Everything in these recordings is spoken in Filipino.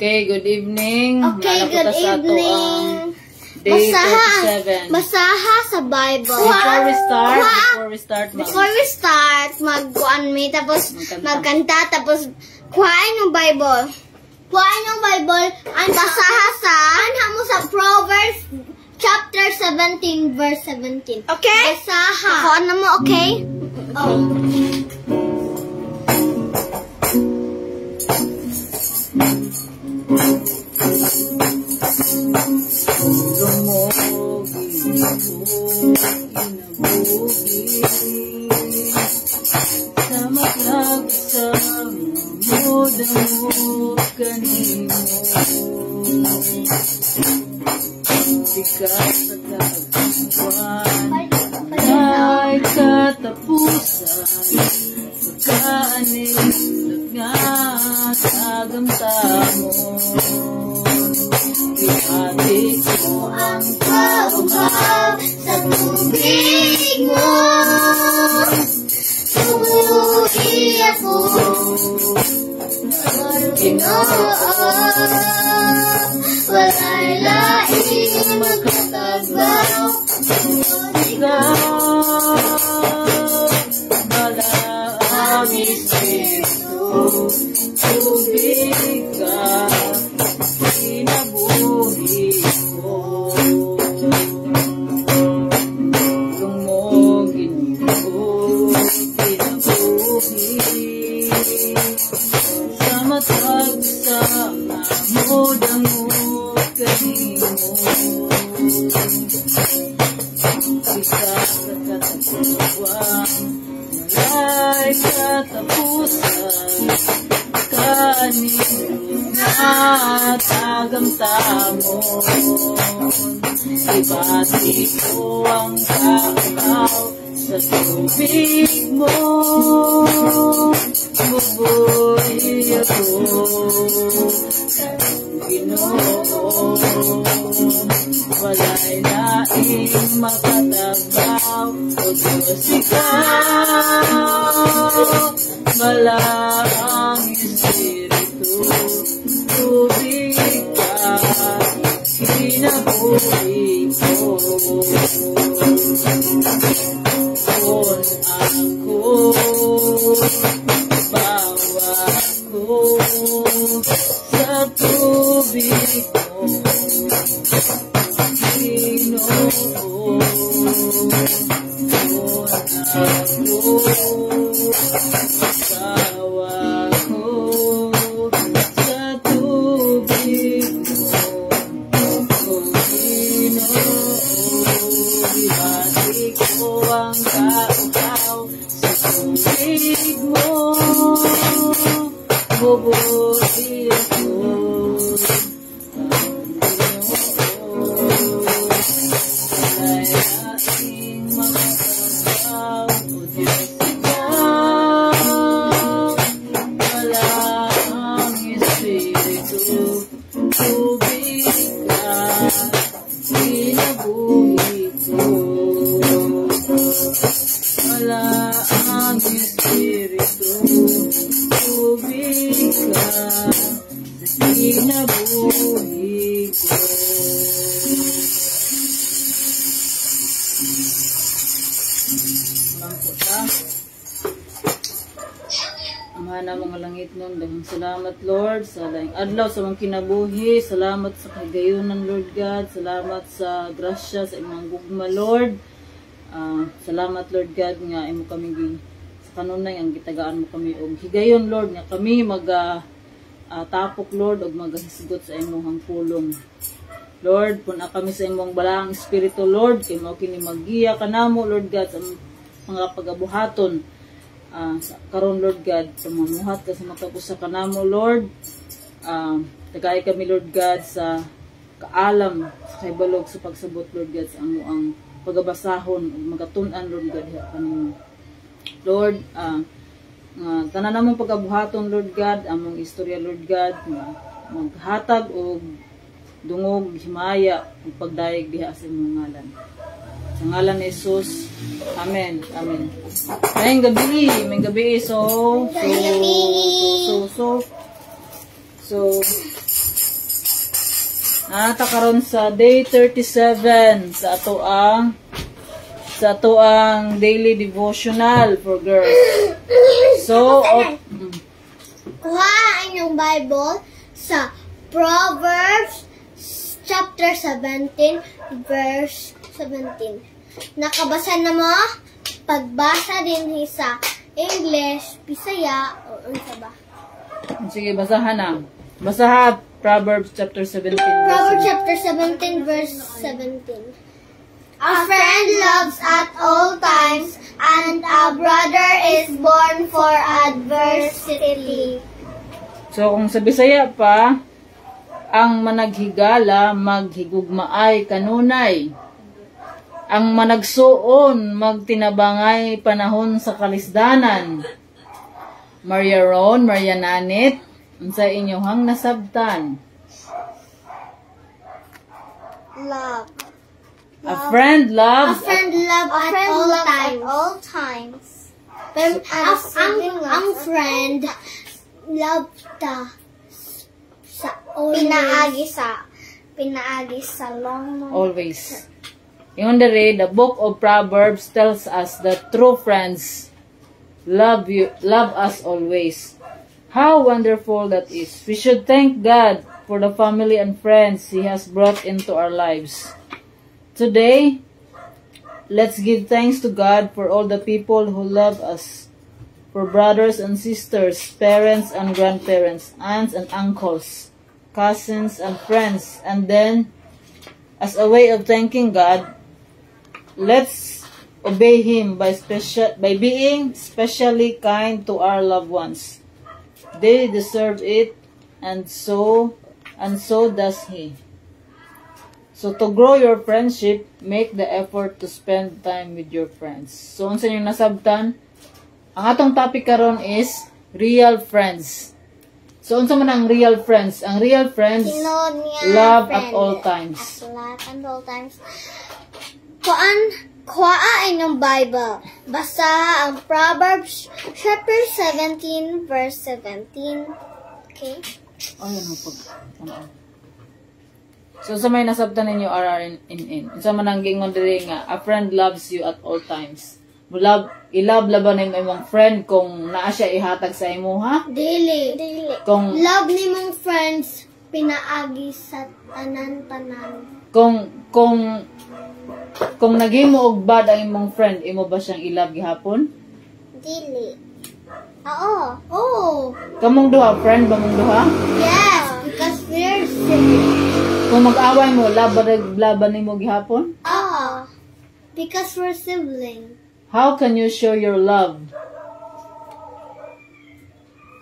Okay, good evening. Okay, good evening. Day Basaha sa Bible. Before we start, magkuan mi tapos magkanta tapos kuhain yung Bible. Kuhain yung Bible ang basaha sa Proverbs chapter 17 verse 17. Okay? Basaha. Kuhaan na mo, okay? ay katapusan pagkaanin lagnat agamtamo ihatik mo ang Pauhaw sa tubig mo. Tumuhi ako Ginoo, wala'y laing magkatagbaw. Bala ang Espiritu, tubig ka, kinabuhi ko. Lumogin ko, kinabuhi. Sa matag sa amod-amod kanimo. Malay katapusan kanino at agamtamon. Ibati ko ang kaukaw sa tubig mo. Bubuhay ako Ginoo, wala'y laing makatagbaw o Diyos ikaw. Bala ang Espiritu, tubig ka, kinabuhi ko. Kung ako, bawa ko sa tubig mo. Ginoo, bawa ko sa tubig mo. Ginoo, ibati ko ang kaukaw sa tubig mo. Bubuti ako kinabuhi ko. Amahan na mga langit nun, dahil salamat Lord sa laing adlaw sa mga kinabuhi, salamat sa kagayunan Lord God, salamat sa grasya sa imong gugma Lord. Salamat Lord God nga imo kami sa kanunay ang gitagaan mo kami og higayon Lord nga kami tapok Lord og magahisgot sa imong pulong. Lord, puna kami sa imong balaang espiritu Lord, kay mao kini maggiya kanamo Lord God sa mga pagabuhaton karon Lord God, sa mamuhat ka sa matapos sa kanamo Lord. Tagay kami Lord God sa kaalam sa kaybalog sa pagsabot Lord God sa ang pagabasahon ug magatun-an Lord God kanimo. Lord, tanan namong pagabuhaton Lord God, among istorya Lord God, maghatag og dungog himaya ug pagdayeg diha sa imong ngalan. Sa ngalan ni Jesus. Amen. Amen. May gabi. So Ata karon sa day 37 sa ato ang daily devotional for girls. So, kuha ang inyong Bible sa Proverbs chapter 17 verse 17. Nakabasa na mo? Pagbasa din sa English, Bisaya, o unsa ba? sige, basahan na. Basahan Proverbs chapter 17. Proverbs chapter 17 verse 17. A friend loves at all times, and a brother is born for adversity. So, kung sa Bisaya pa, ang managhigala, maghigugmaay kanunay. Ang managsuon, magtinabangay panahon sa kalisdanan. Maria Ron, Maria Nanit, sa inyohang nasabtan. Love. A friend loves at all times. Pero ang friend love sa pinaagi sa long always. Yung the book of Proverbs tells us that true friends love us always. How wonderful that is. We should thank God for the family and friends He has brought into our lives. Today, let's give thanks to God for all the people who love us, for brothers and sisters, parents and grandparents, aunts and uncles, cousins and friends. And then, as a way of thanking God, let's obey Him by being specially kind to our loved ones. They deserve it, and so does He. So to grow your friendship, make the effort to spend time with your friends. So unsa yung nasabtan? Ang atong topic karon is real friends. So unsa man ang real friends? Ang real friends love at all times. At all times. Kuha inyong Bible. Basa ang Proverbs chapter 17 verse 17. Okay? Ayun ang So sa may nasabtan ninyo RRNN. Sa man ang gingon diri nga, a friend loves you at all times. I-love laban na imong friend kung naa siya ihatag sa imo, ha? Dili. Kung love ni mong friends pinaagi sa tanan-tanan. Kung naghimo og bad ang imong friend, imo ba siyang i-love gihapon? Dili. Oo. Kamong duha, friend ba mong duha? Yes, because we're siblings. Kung mag-away mo, laban nimo gihapon? Oo. Because we're siblings. How can you show your love?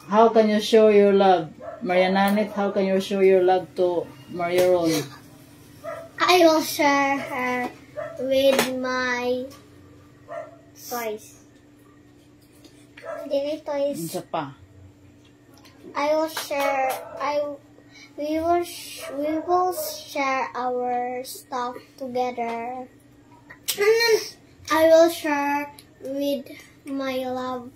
How can you show your love? Maria Nanit, how can you show your love to Maria Ron? I will share her with my toys. Dili toys. Isa pa. We will share our stuff together. I will share with my love.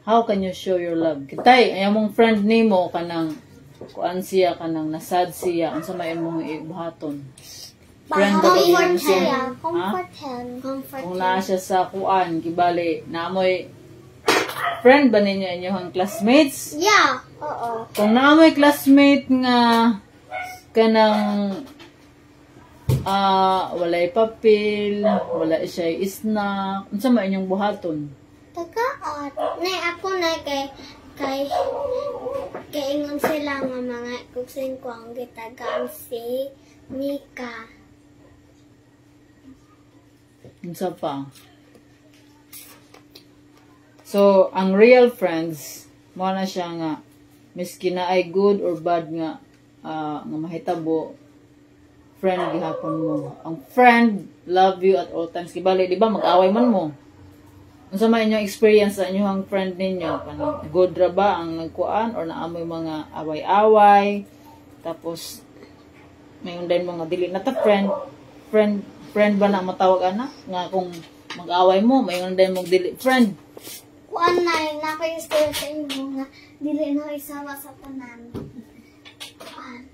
How can you show your love? Kitay, ay mong friend nimo kanang kuan siya kanang nasad siya unsa may imong ibuhaton. Friend ba siya? Kung naa siya sa kuan gibali naamoy friend ba ninyo inyong classmates? Yeah. Oo. Kung naamoy classmate nga kanang walay papel, wala siya snack, unsa may inyong buhaton? Tagaat. Nay ako na kay ingon sila nga mga kuksing ko ang gitagaan si Mika. Unsa pa? So, ang real friends, mo na siya nga, miski na ay good or bad nga mahitabo, friend gihapon mo. Ang friend love you at all times. Kibali, di ba, mag-away man mo. Unsa man inyong experience sa inyong friend ninyo? Kanang good ra ba ang nagkuan or naamoy mga away-away? Tapos may undan mga dili na ta friend ba na matawag ana nga kung mag-away mo may undan mong dili friend. Kuan na naka-stay sa inyo nga dili na isama sa tanan. Kuan.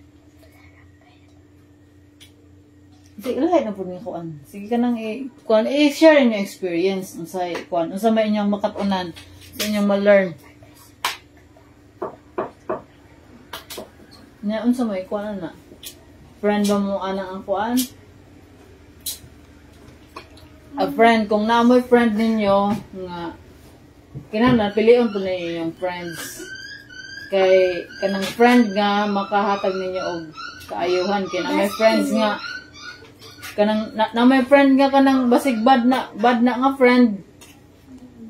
Sige, lahat na po niya kuan. Sige ka nang i-share yung experience. Unsay kuan. Unsa may inyong makatunan. Sa inyong ma-learn. Unsa may kuan na. Friend ba mo anang ang kuan? A friend. Kung naamoy friend ninyo, nga, kinahanglan, pilion po ninyo yung friends. Kay, kanang friend nga, makahatag ninyo og kaayuhan. Kaya na may friends nga, kanang, na may friend nga kanang basig bad na nga friend.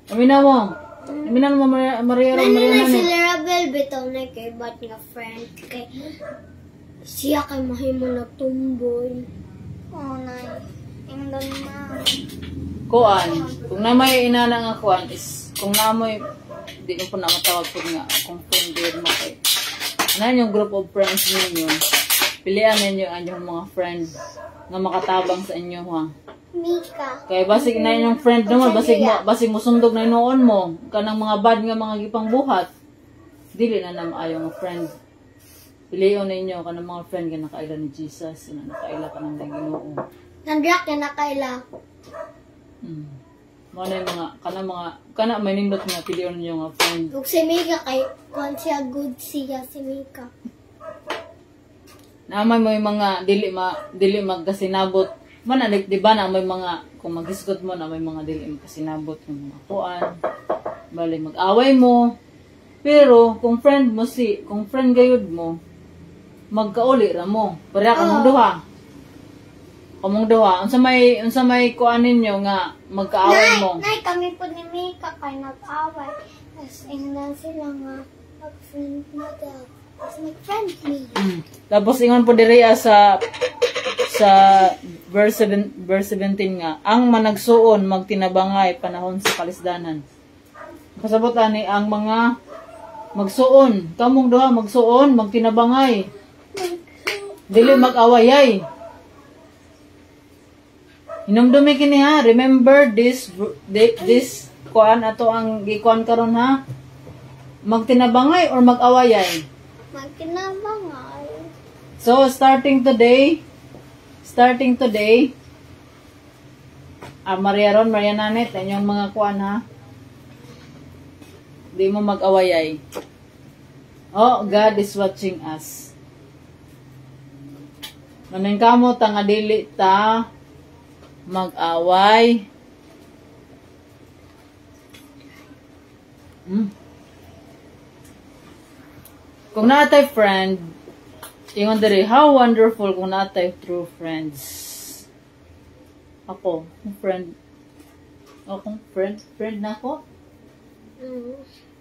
Amina mo. Amina mo, Maria na sila Rabel, bitaw na kay bad nga friend. Kay, siya kay mahimo nagtumboy. Oh, nay. Ingdan na. Kuan, kung na may inana nga kuan is, kung na may, di mo po na matawag po nga, kung friend din mo kay, ano yung group of friends ninyo, pilihan ninyo ang yung mga friend nga makatabang sa inyo ha. Mika. Kaya basig na yung friend naman, basig mo sundog na noon mo, kanang mga bad nga mga gipang buhat, dili na naman ayaw nga friend. Pilihan ninyo kanang mga friend nga nakaila ni Jesus, na nakaila ka ng Ginoo. Nandrak na nakaila. Mga kana may nindot nga pilihan ninyo nga friend. Kung si Mika kay kung siya good siya si Mika. Naamay mo yung mga dili magkasinabot. Man di ba na may mga kung maghisgot mo na may mga dili magkasinabot yung mga kuan. Bali mag-away mo. Pero kung friend gayud mo, magkauli ra mo. Para kamong duha. Unsa may kuan ninyo nga magkaaway mo. Nay, kami po ni Mika kay nag-away. Tapos ingnan sila nga mag-friend na daw. Tapos mag-friend me. Tapos ingon po diri sa verse 17 nga, ang managsuon magtinabangay panahon sa kalisdanan. Pasabot ani ang mga magsuon, kamong duha magsuon, magtinabangay. Dili mag-awayay. Hinumdumi kini ha. Remember this kuan ato ang gikuan karon ha. Magtinabangay or mag-awayay? Magtinabangay. So starting today, Maria Nanet, inyong mga kuan ha. Di mo mag-awayay. Oh, God is watching us. Maning kamo nga dili ta mag-away. Kung natay friend, ingon diri, how wonderful kung natay true friends. Ako, friend na ako.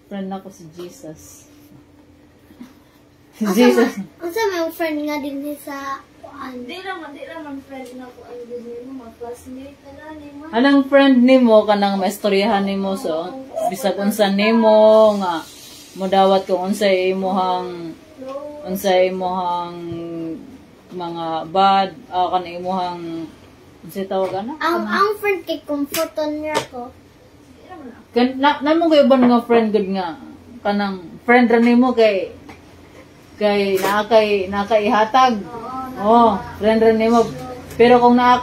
Friend na ako si Jesus. Jesus. Unsa may friend nga din sa kuan? Di naman friend na ko ang din mo, mga classmate na nimo. Anong friend nimo kanang maistoryahan nimo so bisag unsa nimo nga modawat kung unsay imong mga bad kanang imong unsay tawag ana? Ang friend kay comforton niya ko. Namo kay uban nga friend good nga kanang friend ra nimo kay nakaihatag. Friend ra nimo. Pero kung naa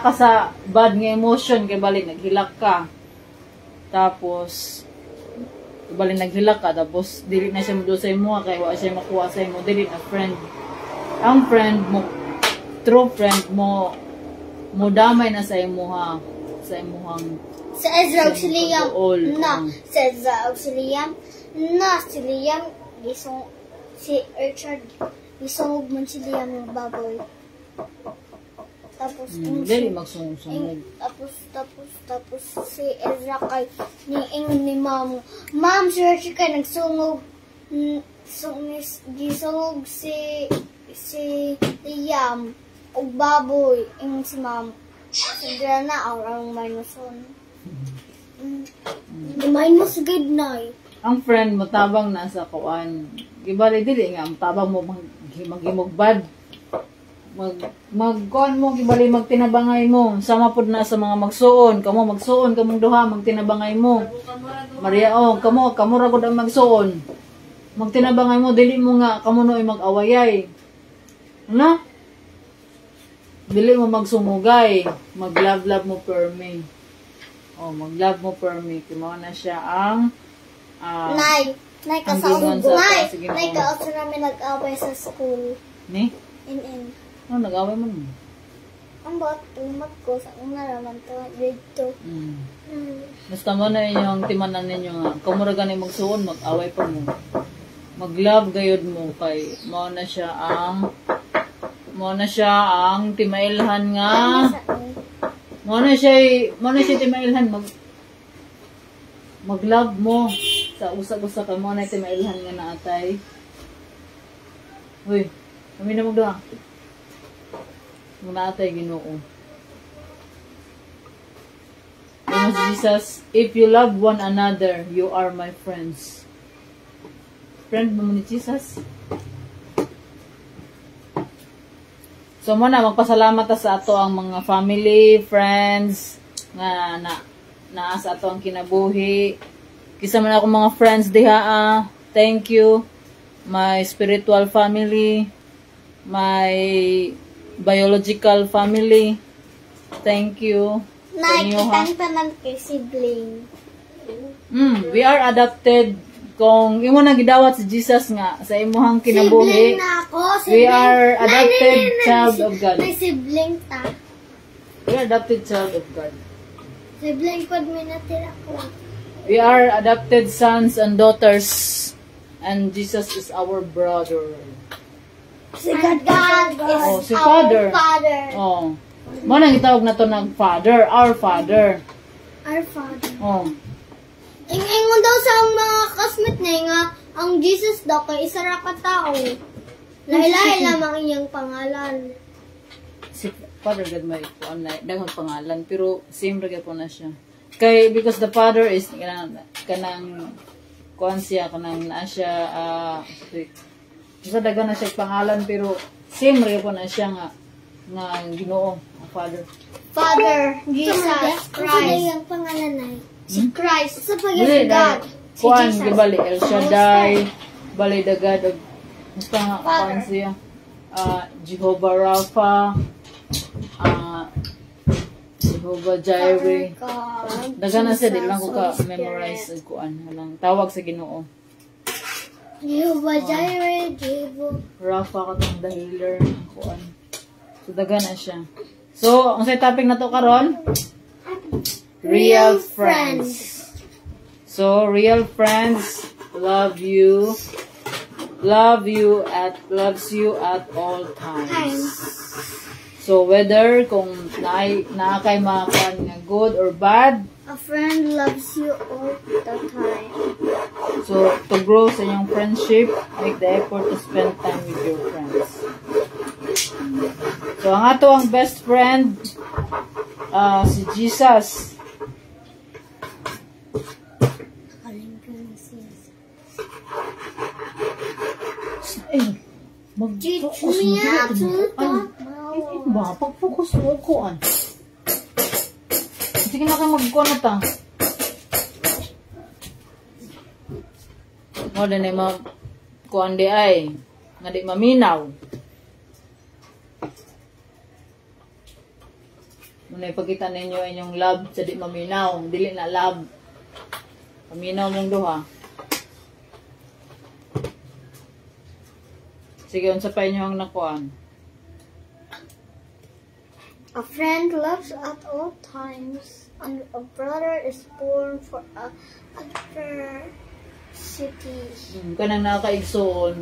ka sa bad nga emotion kay bali naghilak ka. Tapos bali naghilak ka tapos dili na siya modo sa imo kay wa siya makuha sa imo, dili na friend. Ang friend mo, true friend mo damay na sa imuha, sa imuhang sa Ezra Auxilium na sa Ezra Auxilium na si Liam gisong si Richard gisong man si Liam ng baboy. Tapos dili magsungog. Tapos si Ezra kay ni mom si Richard kay nagsungog gisungog si Liam og baboy ing si mom sigura na ang minuson. Minus good night. Ang friend mo tabang na sa kuan. Gibali dili nga tabang mo maghimugbad. Magkuan mo gibali magtinabangay mo. Sama pud na sa mga magsuon, kamong duha magtinabangay mo. Maria kamo ra gud ang magsuon. Magtinabangay mo dili mo nga kamo noy mag-awayay. Ano? Dili mo magsumugay. Mag-love mo per me. Oh, mag-love mo per me. Kimo na siya ang Nay ang kasaon ginuon ko. sa sige Nay mo. kasaon namin nag-away sa school. Ni? In. Oh, nag-away mo. Ang bot, umat ko sa una naman to, grade 2. Basta mo na inyong timanan ninyo nga. Kung mura gani magsuon, mag-away pa mo. Mag-love gayod mo kay mo na siya ang timailhan nga. Mo na siya timailhan mag-love mo sa usa-usa ka mo na timailhan nga naatay. Uy, kami na magduha. Muna atay Ginoo. Jesus, if you love one another, you are my friends. Friend mo ni Jesus? So muna, magpasalamat ta sa ato ang mga family, friends, nga naa sa ato ang kinabuhi. Kisa man ako mga friends diha. Thank you. My spiritual family, my biological family. Thank you. Nay, kitang tanan kay sibling. We are adopted. Kung imo na gidawat si Jesus nga sa imuhang kinabuhi, Sibling na ako. we are adopted child of God. May sibling ta. We are adopted child of God. Sibling pod mi natira ko. We are adopted sons and daughters, and Jesus is our brother. Si God is si our Father. Father. Oh, mo nang gitawag na to ng Father, our Father. Our Father. Oh, Ingon daw sa mga kasmit niya nga, ang Jesus daw kay isa ra ka tao. Lahi-lahi lamang iyang pangalan. si Father God may kuan na daghang pangalan pero same ra gyud na siya. Kay because the Father is kanang kuan siya kanang naa siya sa daghan na siya pangalan pero same ra gyud na siya nga Ginoo ang Father. Father, Jesus, Christ. Iyang pangalan ay si Christ. Sa pagiging God. Si Kuan Jesus. gibali El Shaddai, bali the God of basta nga kuan siya. Jehovah Rapha, Jehovah Jireh. Daghan na siya, di lang ko ka-memorize ang kuan. Walang tawag sa Ginoo. Jehovah Jireh, Jehovah. Rapha katong the healer. Kuan. So, daghan na siya. So, ang sa topic na to karon, real friends. So, real friends loves you loves you at all times. So, whether kung naa kay mga kuan nga good or bad, A friend loves you all the time. so to grow sa inyong friendship, make the effort to spend time with your friends. So, ang ato ang best friend, si Jesus. Mag-focus me mo. how to talk. Ba, pag-focus mo ko an. Sige na kayo mag-kuha na ta. Mo din ay mag-kuhan di ay. Nga di maminaw. Muna ipagkita ninyo inyong love sa di maminaw. Dili na love. Paminaw mong duha. Sige, unsa pa inyo ang nakuan? A friend loves at all times, and a brother is born for adversity. Kanang nakaigsoon,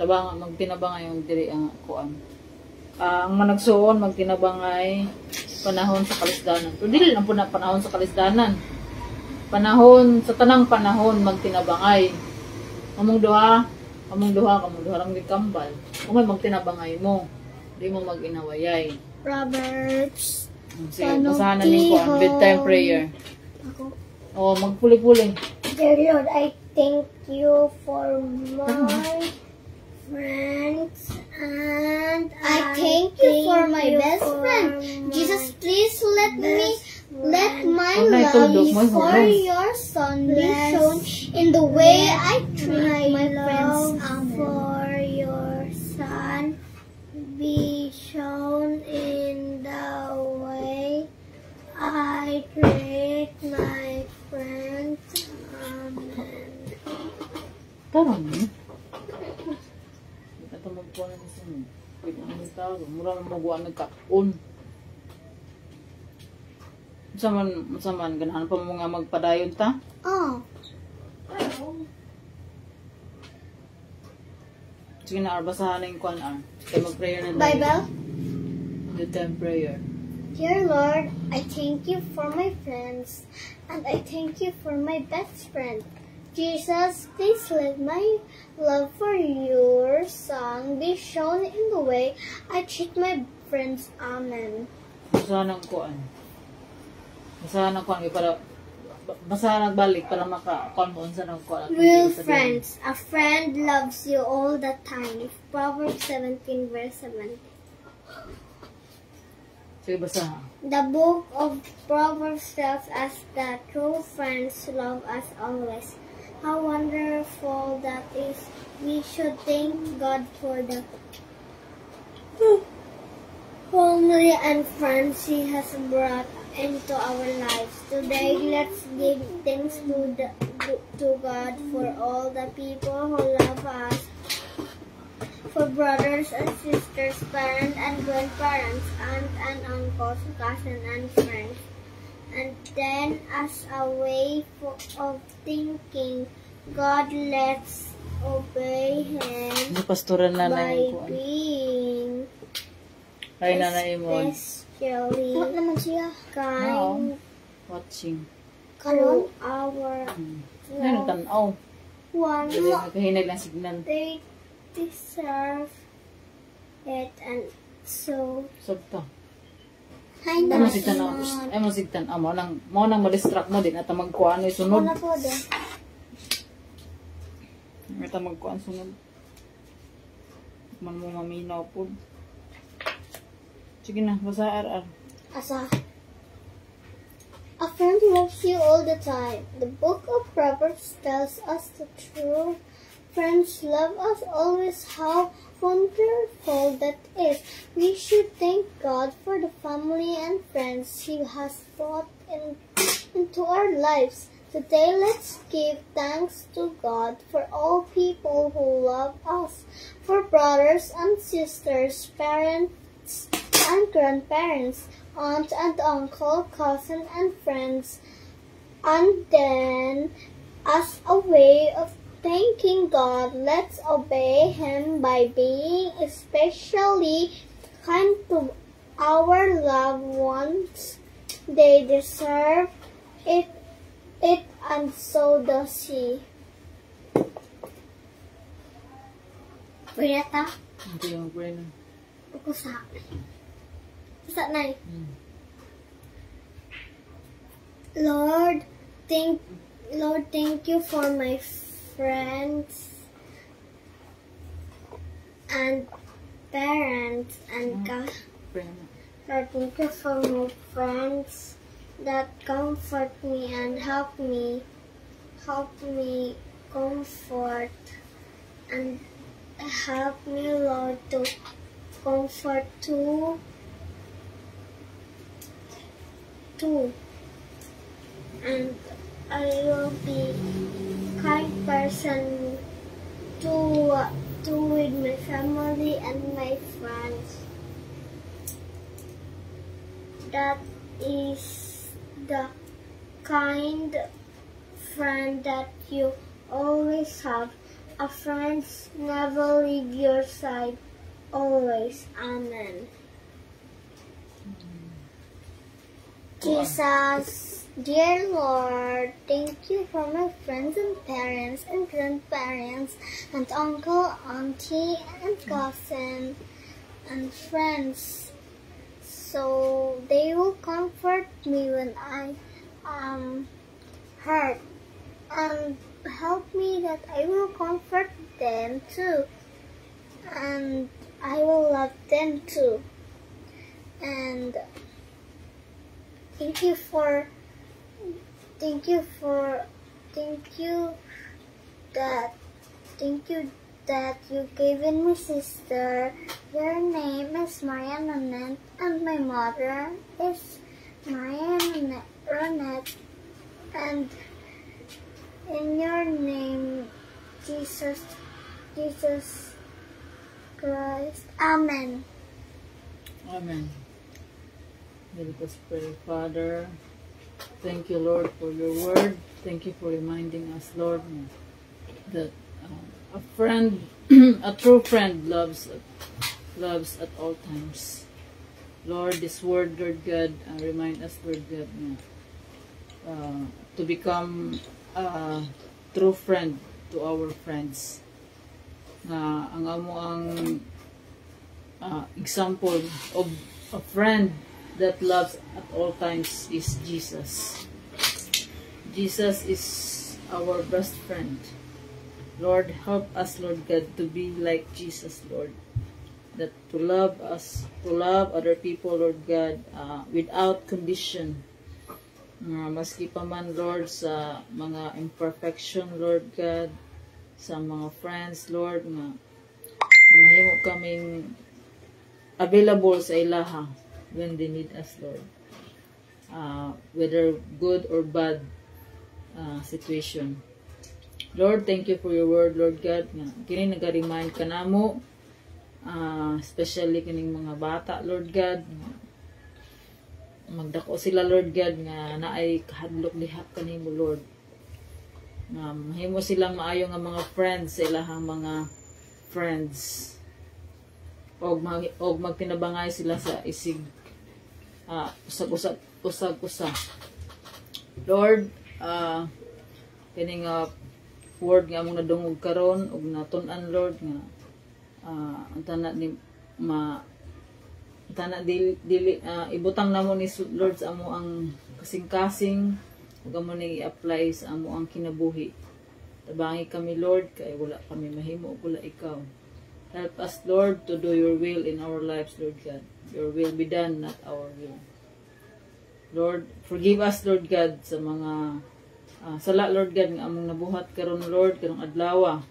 magtinabangay yung diri ang kuan. Ang managsuon, magtinabangay panahon sa kalisdanan. Pero dili lang po na panahon sa kalisdanan. Panahon, sa tanang panahon, magtinabangay. Among duha lang di kambal. Kung may magtinabangay mo, di mo mag-inawayay. Proverbs. Sige, basahan na ninyo ang bedtime prayer. O, magpuli-puli. Dear Lord, I thank you for my friends, and I thank you for my best friend. Jesus, please let my love for your son be shown in the way I treat my friends. For your son be shown in Hmm? Ito magkuha na sa mo. Pwede mo tao. Mura mo magawa nagkakon. Masaman, ganahan pa mo nga magpadayon ta? Oh. Sige na, basahan na yung kuhan, Kaya mag-prayer na tayo. Bible. The time prayer. Dear Lord, I thank you for my friends, and I thank you for my best friend. Jesus, please let my love for your Son be shown in the way I treat my friends. Amen. Basahan ng kuhan. Basahan ng kuhan. Basahan ng balik para maka-kuhan mo sa ng kuhan. Real friends, a friend loves you all the time. Proverbs 17 verse 7. Sige, basahan. The book of Proverbs tells us that true friends love us always. How wonderful that is. We should thank God for the family and friends He has brought into our lives. Today, let's give thanks to God for all the people who love us, for brothers and sisters, parents and grandparents, aunts and uncles, cousins and friends. And then, as a way of thinking God, let's obey Him Pastoran na by yung kuhan. being Kaya na na imon. especially kind Watching. to our Ano tanaw? one. Nagkahinag lang signal. They deserve it, and so Sabta. hi Ay, na masigtan ako. Ay, masigtan. Mo nang ma-distract mo din. At magkuhan ay sunod. Ano po din? At magkuhan sunod. Man mo maminaw po. Sige na, basa ar. Asa. A friend loves you all the time. The book of Proverbs tells us the truth. Friends love us always. How wonderful that is. We should thank God for the family and friends He has brought into our lives. Today, let's give thanks to God for all people who love us, for brothers and sisters, parents and grandparents, aunt and uncle, cousin and friends. And then, as a way of thanking God, let's obey Him by being especially kind to our loved ones. They deserve it, and so does He. Pwede ta? Ito yung prayer na. Kusa. Kusa na eh. Lord, thank you for my friends and parents and Prayer na. Lord, thank you for my friends that comfort me and help me comfort and help me, Lord, to comfort too. And I will be kind person to with my family and my friends. That is the kind friend that you always have. A friend never leave your side. Always. Amen. Jesus, dear Lord, thank you for my friends and parents and grandparents and uncle, auntie, and cousin and friends. So they will comfort me when I am hurt and help me that I will comfort them too, and I will love them too. And thank you that you given me sister. Your name is Maria Nanette and my mother is Maria Ronette, and in your name Jesus Christ. Amen. Amen. Let us pray. Father, thank you, Lord, for your word. Thank you for reminding us, Lord, that a friend, a true friend, loves at all times. Lord, this word, Lord God, remind us, Lord God, to become a true friend to our friends. Ang amo ang example of a friend that loves at all times is Jesus. Jesus is our best friend. Lord, help us, Lord God, to be like Jesus, Lord. That to love us, to love other people, Lord God, without condition. Maski pa man, Lord, sa mga imperfection, Lord God, sa mga friends, Lord, na mahimo kaming available sa ilaha when they need us, Lord. Whether good or bad situation. Lord, thank you for your word, Lord God. Kini nag-remind ka namo, especially kining mga bata, Lord God. Magdako sila, Lord God, nga naay kahadlok lihap kanimo, Lord. Mahimo silang maayo nga mga friends sa ilahang mga friends. Og magtinabangay sila sa isig usag-usag. Lord, kining word nga among nadungog karon og natun-an, Lord, nga ang ibutang namo ni Lord sa amo ang kasing-kasing ug amo ni i-apply sa amo ang kinabuhi. Tabangi kami, Lord, kay wala kami mahimo ug wala ikaw. Help us, Lord, to do your will in our lives, Lord God. Your will be done, not our will. Lord, forgive us, Lord God, sa mga sala, Lord God, nga among nabuhat karon, Lord, karong adlaw.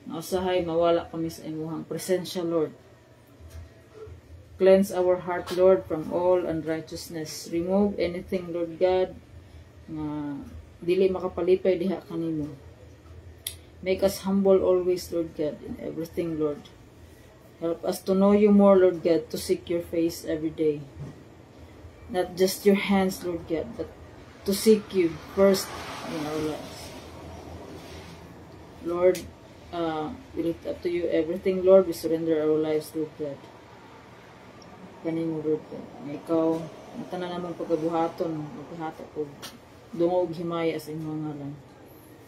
Na usahay mawala kami sa imuhang presensya, Lord. Cleanse our heart, Lord, from all unrighteousness. Remove anything, Lord God, nga dili makapalipay diha kanimo. Make us humble always, Lord God, in everything, Lord. Help us to know you more, Lord God, to seek your face every day. Not just your hands, Lord God, but to seek you first in our lives. Lord, we lift up to you everything, Lord. We surrender our lives, Lord God. Kanimo, Lord God. Ikaw, natanan namang pagkabuhaton, magkahatak o dungog himaya sa imong ngalan.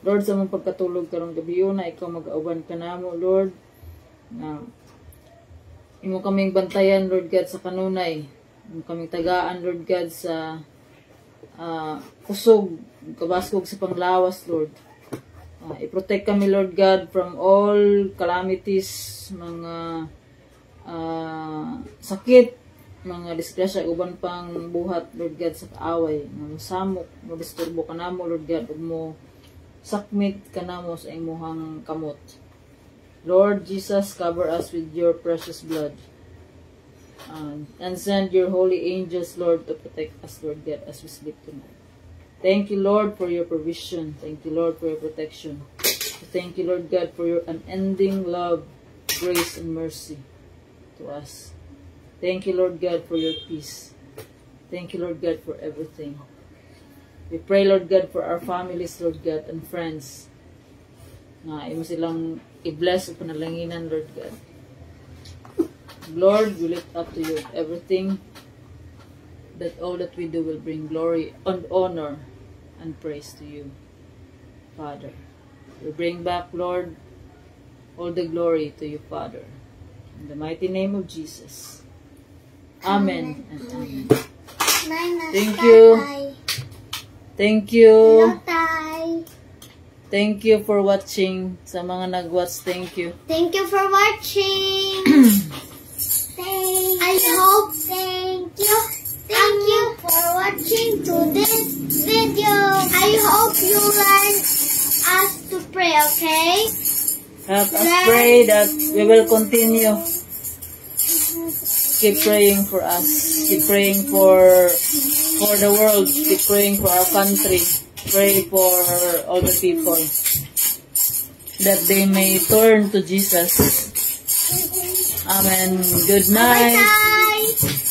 Lord, sa mong pagkatulog karong gabi na ikaw mag-auban ka namo, Lord. Na imo kaming bantayan, Lord God, sa kanunay. Imo kaming tagaan, Lord God, sa kusog, kabaskog sa panglawas, Lord. I-protect kami, Lord God, from all calamities, mga sakit, mga disgrasya, uban pang buhat, Lord God, sa kaaway. Mga samok, mabisturbo ka namo, Lord God, ug mo sakmit ka namo sa imuhang kamot. Lord Jesus, cover us with your precious blood. And send your holy angels, Lord, to protect us, Lord God, as we sleep tonight. Thank you, Lord, for your provision. Thank you, Lord, for your protection. Thank you, Lord God, for your unending love, grace, and mercy to us. Thank you, Lord God, for your peace. Thank you, Lord God, for everything. We pray, Lord God, for our families, Lord God, and friends. Imo silang i-bless o panalanginan, Lord God. Lord, we lift up to you everything, that all that we do will bring glory and honor and praise to you, Father. We bring back, Lord, all the glory to you, Father. In the mighty name of Jesus. Amen and amen. Thank you. Thank you. Thank you for watching. Sa mga nag-watch, thank you. Thank you for watching. Thank you for watching to this video. I hope you learn us to pray, okay? Help us pray that we will continue. Keep praying for us. Keep praying for the world. Keep praying for our country. Pray for all the people. that they may turn to Jesus. Amen. Good night. Bye-bye.